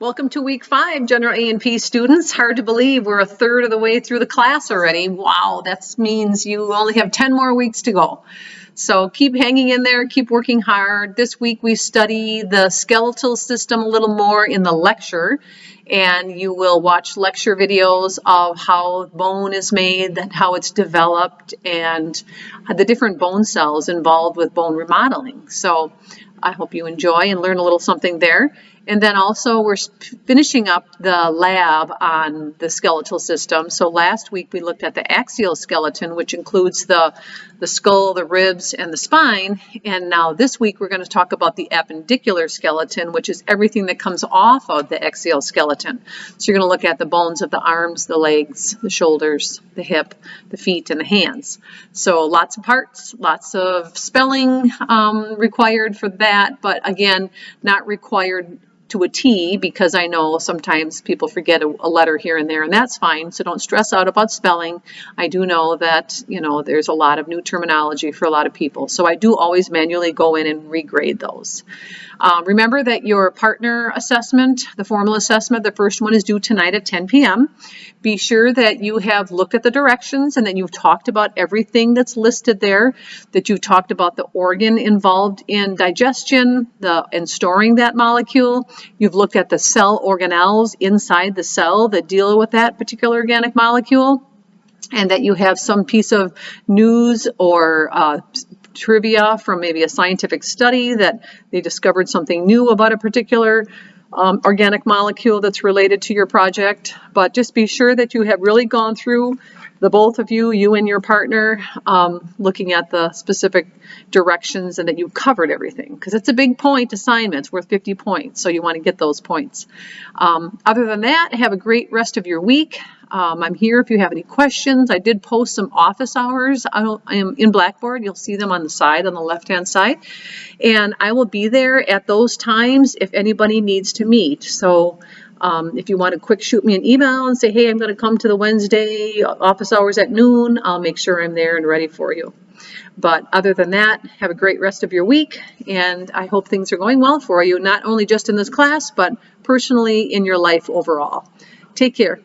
Welcome to week 5, General A&P students. Hard to believe we're a third of the way through the class already. Wow, that means you only have 10 more weeks to go. So keep hanging in there, keep working hard. This week we study the skeletal system a little more in the lecture, and you will watch lecture videos of how bone is made, how it's developed, and the different bone cells involved with bone remodeling. So I hope you enjoy and learn a little something there. And then also we're finishing up the lab on the skeletal system. So last week we looked at the axial skeleton, which includes the skull, the ribs, and the spine. And now this week we're going to talk about the appendicular skeleton, which is everything that comes off of the axial skeleton. So you're going to look at the bones of the arms, the legs, the shoulders, the hip, the feet, and the hands. So lots of parts, lots of spelling required for that, but again, not required to a T, because I know sometimes people forget a letter here and there, and that's fine. So don't stress out about spelling. I do know that, there's a lot of new terminology for a lot of people. So I do always manually go in and regrade those. Remember that your partner assessment, the formal assessment, the first one is due tonight at 10 p.m. Be sure that you have looked at the directions and that you've talked about everything that's listed there, that you've talked about the organ involved in digestion and storing that molecule. You've looked at the cell organelles inside the cell that deal with that particular organic molecule, and that you have some piece of news or trivia from maybe a scientific study that they discovered something new about a particular organic molecule that's related to your project. But just be sure that you have really gone through, the both of you and your partner, looking at the specific directions, and that you've covered everything, because it's a big point assignment. It's worth 50 points, so you want to get those points. Other than that, have a great rest of your week. I'm here if you have any questions. I did post some office hours. I am in Blackboard. You'll see them on the side, on the left-hand side. And I will be there at those times if anybody needs to meet. So if you want to quick shoot me an email and say, hey, I'm going to come to the Wednesday office hours at noon, I'll make sure I'm there and ready for you. But other than that, have a great rest of your week, and I hope things are going well for you, not only just in this class, but personally in your life overall. Take care.